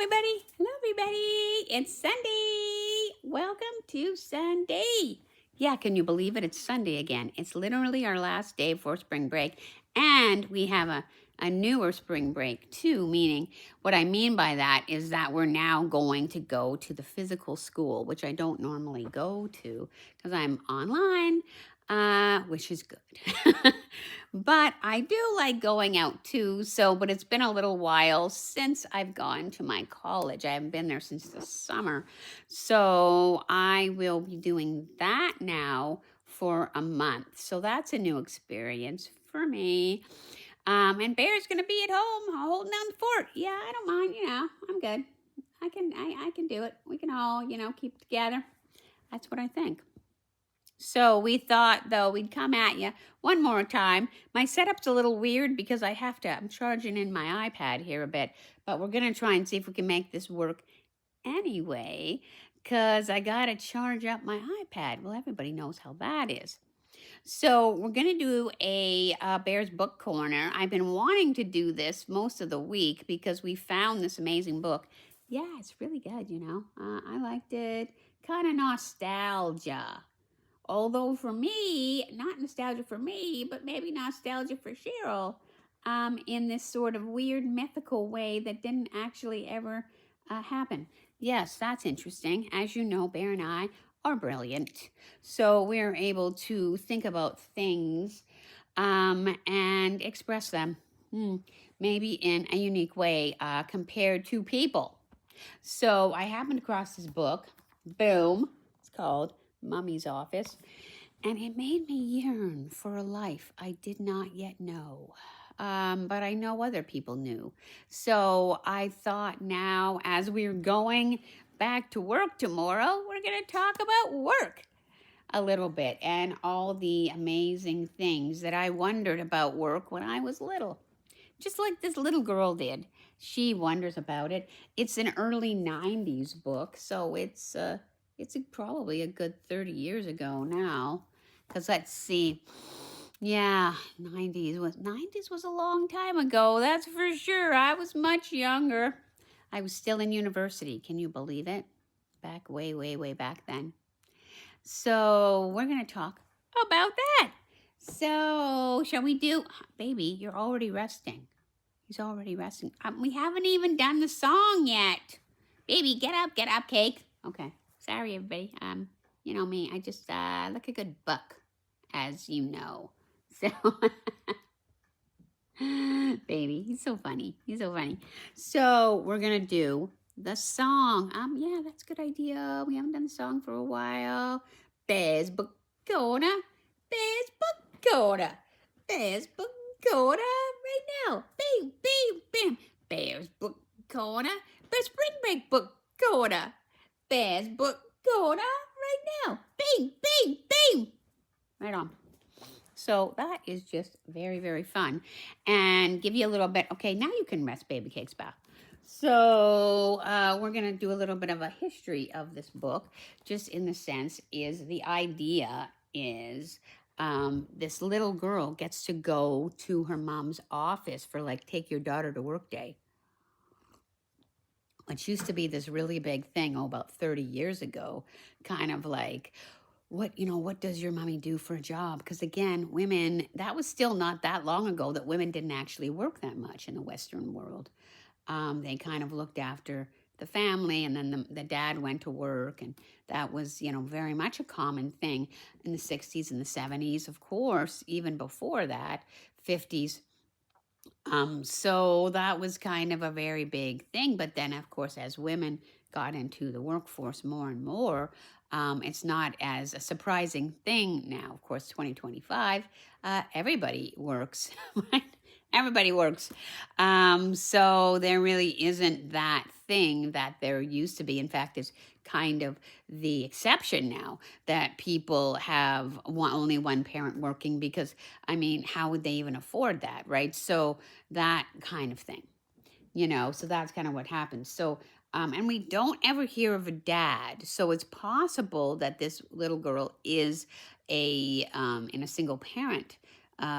everybody. Hello, everybody. It's Sunday. Welcome to Sunday. Yeah, can you believe it? It's Sunday again. It's literally our last day for spring break. And we have a newer spring break, too, meaning what I mean by that is that we're now going to go to the physical school, which I don't normally go to because I'm online, which is good. But I do like going out too. But it's been a little while since I've gone to my college. I haven't been there since the summer. So I will be doing that now for a month. So that's a new experience for me. And Bear's gonna be at home holding down the fort. Yeah, I don't mind, I'm good. I can do it. We can all, keep together. That's what I think. So we thought, though, we'd come at you one more time. My setup's a little weird because I'm charging in my iPad here a bit, but we're going to try and see if we can make this work anyway, because I got to charge up my iPad. Well, everybody knows how that is. So we're going to do a Bears Book Corner. I've been wanting to do this most of the week because we found this amazing book. Yeah, it's really good, I liked it. Kind of nostalgia. Although for me, not nostalgia for me, but maybe nostalgia for Cheryl, in this sort of weird mythical way that didn't actually ever happen. Yes, that's interesting. As you know, Bear and I are brilliant. So we're able to think about things and express them, maybe in a unique way compared to people. So I happened across this book. Boom. It's called Mummy's Office, and it made me yearn for a life I did not yet know, but I know other people knew. So I thought now, as we're going back to work tomorrow, we're going to talk about work a little bit and all the amazing things that I wondered about work when I was little, just like this little girl did. She wonders about it. It's an early 90s book, so it's probably a good 30 years ago now. Because let's see. Yeah, 90s was a long time ago, that's for sure. I was much younger. I was still in university. Can you believe it? Back way, way, way back then. So we're going to talk about that. So shall we do... Baby, you're already resting. He's already resting. We haven't even done the song yet. Baby, get up, Cake. Okay. Sorry, everybody. You know me. I just look a good buck, as you know. So, baby, he's so funny. So we're gonna do the song. Yeah, that's a good idea. We haven't done the song for a while. Bears Book Corner. Bears Book Corner. Bears Book Corner. Right now. Bam, bam, bam. Bears Book Corner. Bears Spring Break Book Corner. Bears Book Corner right now. Bing, bing, bing. Right on. So that is just very, very fun. And give you a little bit. Okay, now you can rest Baby Cake's back. So we're going to do a little bit of a history of this book. Just in the sense is the idea is this little girl gets to go to her mom's office for like take your daughter to work day. Which used to be this really big thing, about 30 years ago, kind of like, what does your mommy do for a job? Because again, women, that was still not that long ago that women didn't actually work that much in the Western world. They kind of looked after the family, and then the dad went to work, and that was, very much a common thing in the 60s and the 70s, of course, even before that, 50s. So that was kind of a very big thing. But then, of course, as women got into the workforce more and more, it's not as a surprising thing now. Of course, 2025, everybody works, right? Everybody works. So there really isn't that thing that there used to be. In fact, it's kind of the exception now that people have only one parent working because, how would they even afford that, right? So that kind of thing, so that's kind of what happens. So, and we don't ever hear of a dad. So it's possible that this little girl is in a single parent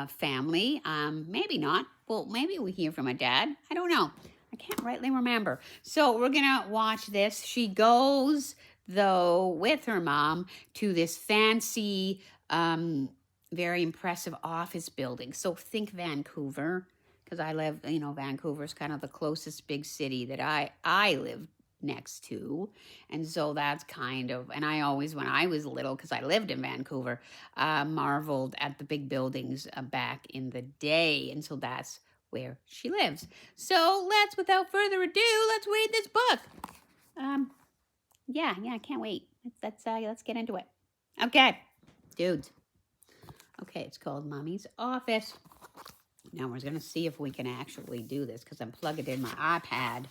family. Maybe not. Well, maybe we hear from a dad. I don't know. I can't rightly remember. So we're going to watch this. She goes, though, with her mom to this fancy, very impressive office building. So think Vancouver, because I live, Vancouver's kind of the closest big city that I live next to. And so that's kind of, and I always, when I was little, because I lived in Vancouver, marveled at the big buildings back in the day. And so that's where she lives. So without further ado, let's read this book. Yeah, I can't wait. Let's get into it. Okay, dudes. Okay, it's called Mommy's Office. Now we're going to see if we can actually do this because I'm plugging in my iPad.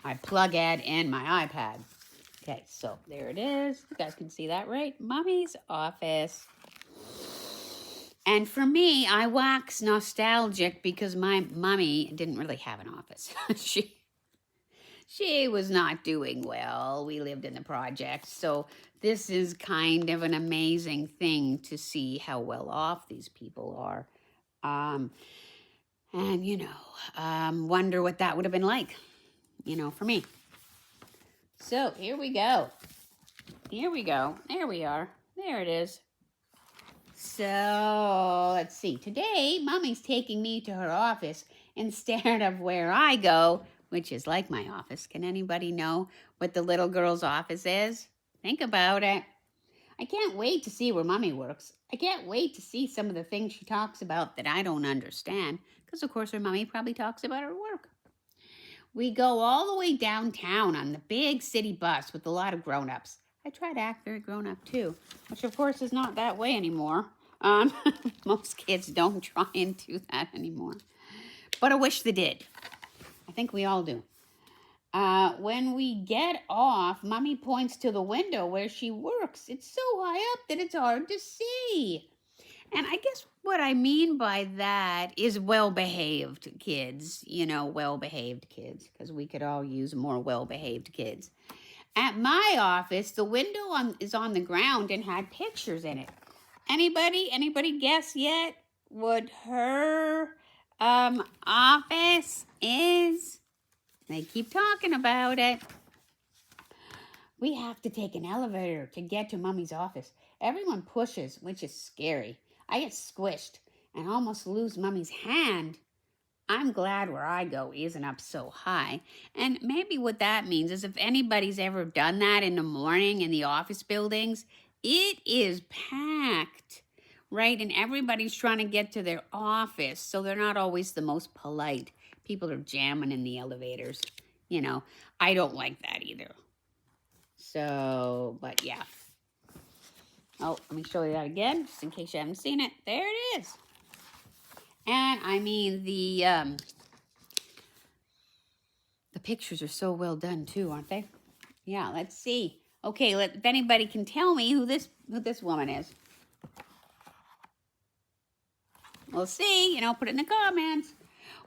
I plug it in my iPad. Okay, so there it is. You guys can see that, right? Mommy's Office. And for me, I wax nostalgic because my mommy didn't really have an office. She was not doing well. We lived in the projects. So this is kind of an amazing thing to see how well off these people are. Wonder what that would have been like, for me. So here we go. There we are. There it is. So let's see. Today, Mommy's taking me to her office instead of where I go, which is like my office. Can anybody know what the little girl's office is? Think about it. I can't wait to see where Mommy works. I can't wait to see some of the things she talks about that I don't understand, because of course her Mommy probably talks about her work. We go all the way downtown on the big city bus with a lot of grown-ups. I try to act very grown-up too, which of course is not that way anymore. Most kids don't try and do that anymore. But I wish they did. I think we all do. When we get off, Mommy points to the window where she works. It's so high up that it's hard to see. And I guess what I mean by that is well-behaved kids, well-behaved kids, because we could all use more well-behaved kids. At my office, the window is on the ground and had pictures in it. Anybody guess yet what her office is? They keep talking about it. We have to take an elevator to get to Mommy's office. Everyone pushes, which is scary. I get squished and almost lose Mommy's hand. I'm glad where I go isn't up so high. And maybe what that means is if anybody's ever done that in the morning in the office buildings, it is packed, right? And everybody's trying to get to their office, so they're not always the most polite. People are jamming in the elevators. I don't like that either. So, but yeah. Oh, let me show you that again, just in case you haven't seen it. There it is. And I mean, the pictures are so well done too, aren't they? Yeah, let's see. Okay, if anybody can tell me who this woman is. We'll see, put it in the comments.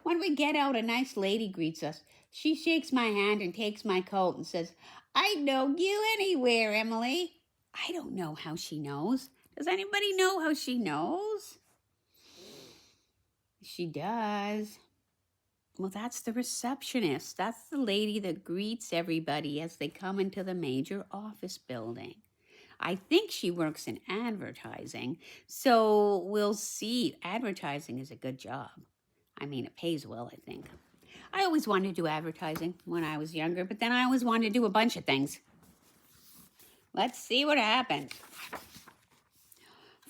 When we get out, a nice lady greets us. She shakes my hand and takes my coat and says, "I'd know you anywhere, Emily." I don't know how she knows. Does anybody know how she knows? She does. Well, that's the receptionist. That's the lady that greets everybody as they come into the major office building. I think she works in advertising, so we'll see. Advertising is a good job. I mean, it pays well, I think. I always wanted to do advertising when I was younger, but then I always wanted to do a bunch of things. Let's see what happens.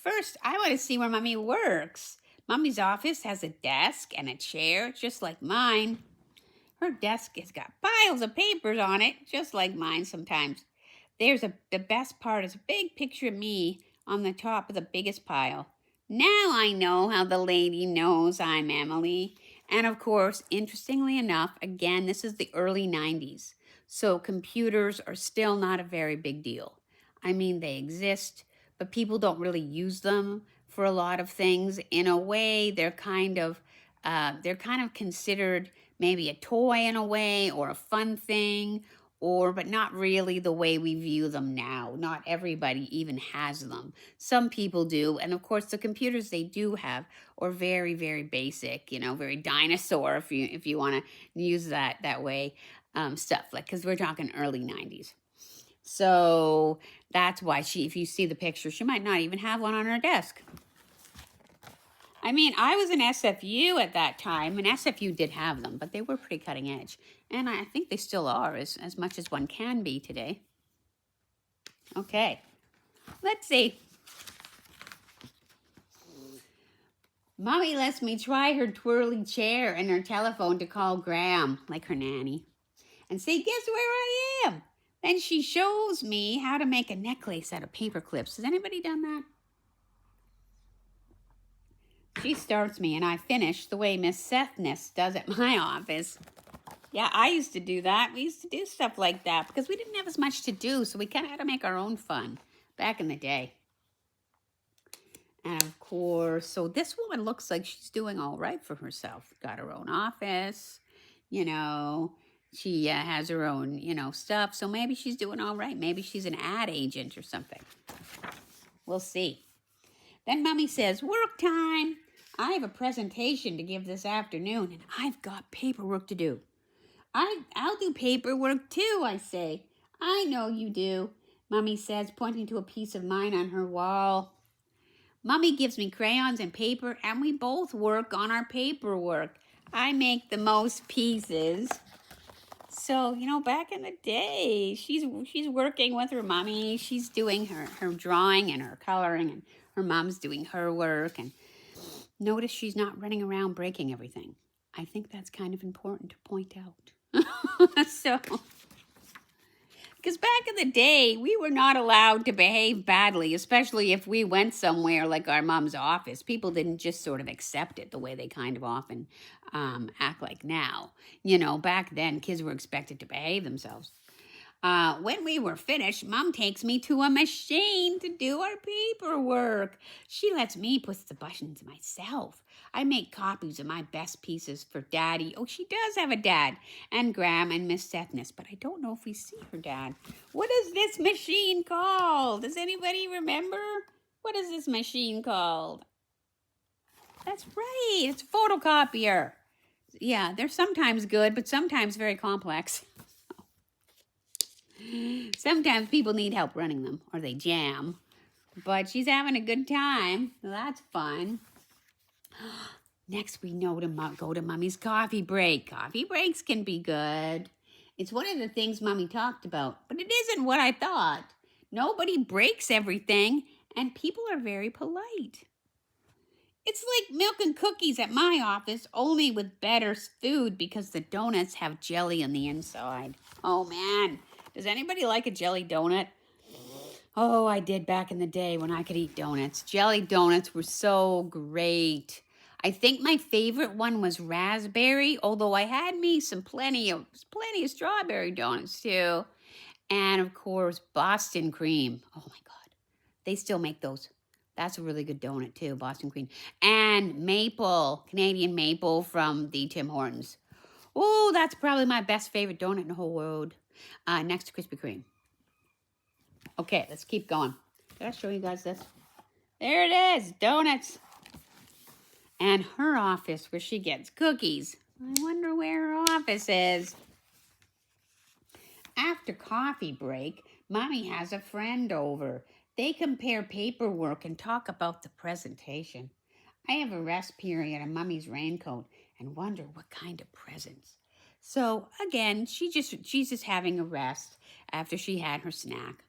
First, I want to see where Mommy works. Mommy's office has a desk and a chair, just like mine. Her desk has got piles of papers on it, just like mine sometimes. The best part is a big picture of me on the top of the biggest pile. Now I know how the lady knows I'm Emily. And of course, interestingly enough, again, this is the early 90s. So computers are still not a very big deal. I mean, they exist, but people don't really use them for a lot of things. In a way, they're kind of considered maybe a toy in a way, or a fun thing, but not really the way we view them now. Not everybody even has them. Some people do, and of course the computers they do have are very, very basic, very dinosaur if you want to use that way, stuff, like, because we're talking early 90s. So that's why if you see the picture, she might not even have one on her desk. I mean, I was in SFU at that time, and SFU did have them, but they were pretty cutting edge. And I think they still are, as much as one can be today. Okay, let's see. Mommy lets me try her twirly chair and her telephone to call Graham, like her nanny, and say, guess where I am? Then she shows me how to make a necklace out of paper clips. Has anybody done that? She starts me and I finish the way Miss Sethness does at my office. Yeah, I used to do that. We used to do stuff like that because we didn't have as much to do, so we kind of had to make our own fun back in the day. And of course, so this woman looks like she's doing all right for herself. Got her own office, she has her own, stuff. So maybe she's doing all right. Maybe she's an ad agent or something. We'll see. Then Mommy says, work time. I have a presentation to give this afternoon, and I've got paperwork to do. I'll do paperwork too, I say. I know you do, Mommy says, pointing to a piece of mine on her wall. Mommy gives me crayons and paper, and we both work on our paperwork. I make the most pieces. So, back in the day, she's working with her mommy. She's doing her drawing and her coloring, and her mom's doing her work. And notice she's not running around breaking everything. I think that's kind of important to point out. Because back in the day, we were not allowed to behave badly, especially if we went somewhere like our mom's office. People didn't just sort of accept it the way they kind of often act like now. Back then, kids were expected to behave themselves. When we were finished, Mom takes me to a machine to do our paperwork. She lets me push the buttons myself. I make copies of my best pieces for Daddy. Oh, she does have a dad. And Graham and Miss Sethness, but I don't know if we see her dad. What is this machine called? Does anybody remember? What is this machine called? That's right. It's a photocopier. Yeah, they're sometimes good, but sometimes very complex. Sometimes people need help running them, or they jam. But she's having a good time. So that's fun. Next, we know to go to Mommy's coffee break. Coffee breaks can be good. It's one of the things Mommy talked about, but it isn't what I thought. Nobody breaks everything, and people are very polite. It's like milk and cookies at my office, only with better food because the donuts have jelly on the inside. Oh, man. Does anybody like a jelly donut? Oh, I did back in the day when I could eat donuts. Jelly donuts were so great. I think my favorite one was raspberry, although I had me plenty of strawberry donuts too. And of course, Boston cream. Oh my God. They still make those. That's a really good donut too, Boston cream. And maple, Canadian maple from the Tim Hortons. Oh, that's probably my best favorite donut in the whole world. Next to Krispy Kreme. Okay, let's keep going. Did I show you guys this? There it is, donuts. And her office where she gets cookies. I wonder where her office is. After coffee break, Mommy has a friend over. They compare paperwork and talk about the presentation. I have a rest period on Mommy's raincoat and wonder what kind of presents. So again, she's just having a rest after she had her snack.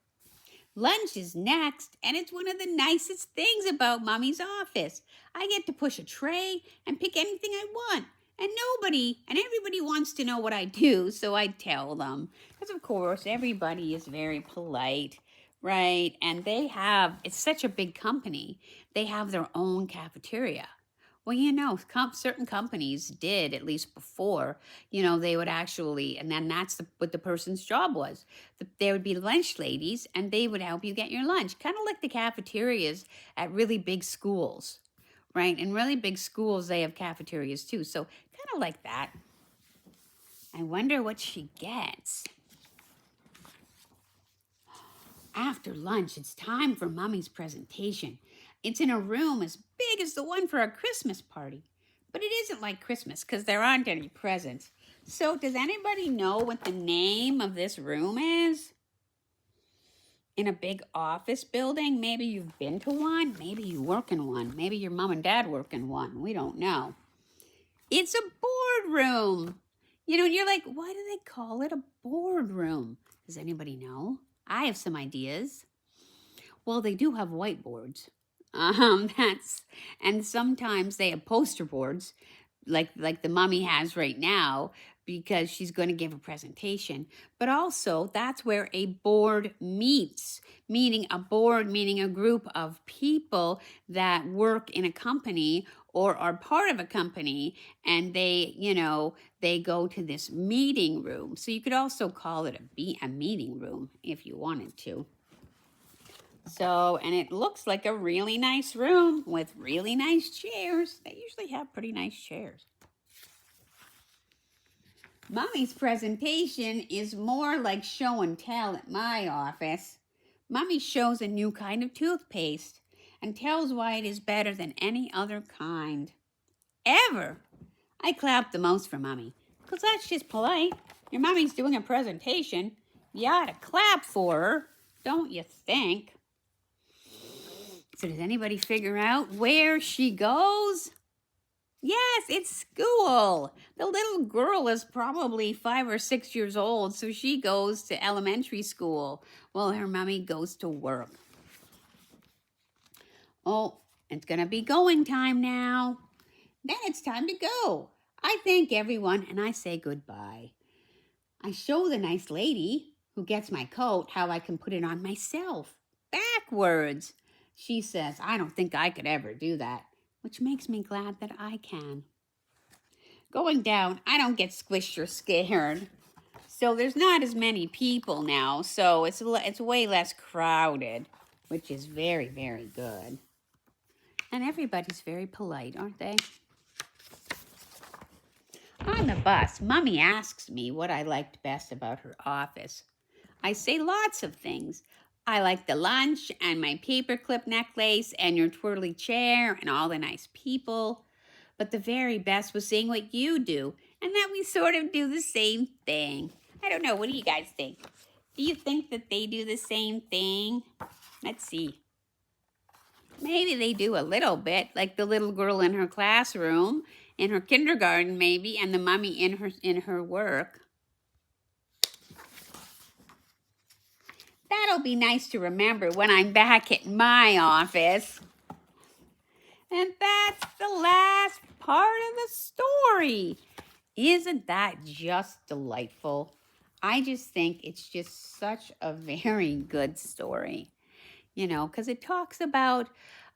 Lunch is next, and it's one of the nicest things about Mommy's office. I get to push a tray and pick anything I want. And everybody wants to know what I do, so I tell them. Because of course, everybody is very polite, right? And it's such a big company, they have their own cafeteria. Well, certain companies did, at least before, they would actually, and then that's what the person's job was. There would be lunch ladies, and they would help you get your lunch, kind of like the cafeterias at really big schools, right? In really big schools, they have cafeterias too, so kind of like that. I wonder what she gets. After lunch, it's time for Mommy's presentation. It's in a room as big as the one for our Christmas party. But it isn't like Christmas because there aren't any presents. So does anybody know what the name of this room is? In a big office building? Maybe you've been to one. Maybe you work in one. Maybe your mom and dad work in one. We don't know. It's a boardroom. You know, you're like, why do they call it a boardroom? Does anybody know? I have some ideas. Well, they do have whiteboards. And sometimes they have poster boards, like the mommy has right now, because she's going to give a presentation. But also, that's where a board meets, meaning a board, meaning a group of people that work in a company or are part of a company, and they go to this meeting room. So you could also call it a meeting room if you wanted to. So, and it looks like a really nice room with really nice chairs. They usually have pretty nice chairs. Mommy's presentation is more like show and tell at my office. Mommy shows a new kind of toothpaste and tells why it is better than any other kind. Ever. I clap the most for Mommy, because that's just polite. Your Mommy's doing a presentation. You ought to clap for her, don't you think? So does anybody figure out where she goes? Yes, it's school. The little girl is probably 5 or 6 years old, so she goes to elementary school while her mommy goes to work. Oh, it's going to be going time now. Then it's time to go. I thank everyone and I say goodbye. I show the nice lady who gets my coat how I can put it on myself, backwards. She says, I don't think I could ever do that, which makes me glad that I can. Going down, I don't get squished or scared. So there's not as many people now, so it's way less crowded, which is very, very good. And everybody's very polite, aren't they? On the bus, Mommy asks me what I liked best about her office. I say lots of things. I like the lunch and my paperclip necklace and your twirly chair and all the nice people. But the very best was seeing what you do and that we sort of do the same thing. I don't know. What do you guys think? Do you think that they do the same thing? Let's see. Maybe they do a little bit, like the little girl in her classroom, in her kindergarten maybe, and the mommy in her work. That'll be nice to remember when I'm back at my office. And that's the last part of the story. Isn't that just delightful? I just think it's just such a very good story, because it talks about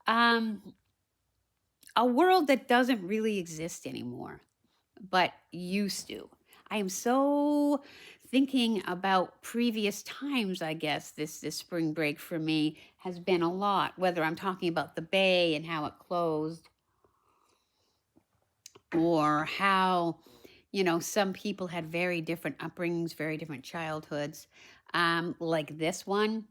a world that doesn't really exist anymore, but used to. I am so thinking about previous times, I guess, this spring break for me has been a lot, whether I'm talking about the Bay and how it closed, or how, some people had very different upbringings, very different childhoods, like this one,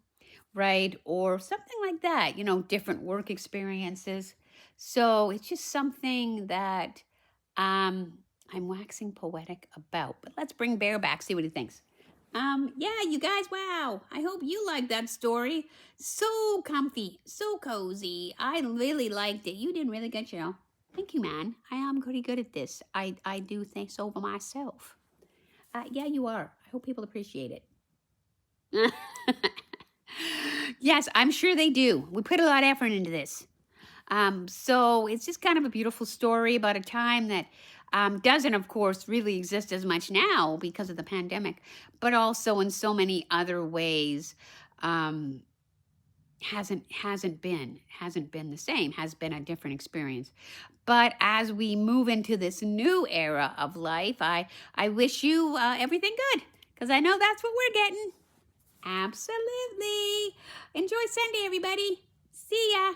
right? Or something like that, different work experiences. So it's just something that I'm waxing poetic about. But let's bring Bear back, see what he thinks. Yeah, you guys, wow. I hope you liked that story. So comfy, so cozy. I really liked it. You did really good, Cheryl. Thank you, man. I am pretty good at this. I do things over myself. Yeah, you are. I hope people appreciate it. Yes, I'm sure they do. We put a lot of effort into this. So it's just kind of a beautiful story about a time that doesn't, of course, really exist as much now because of the pandemic, but also in so many other ways hasn't been the same, has been a different experience. But as we move into this new era of life, I wish you everything good, because I know that's what we're getting. Absolutely. Enjoy Sunday, everybody. See ya.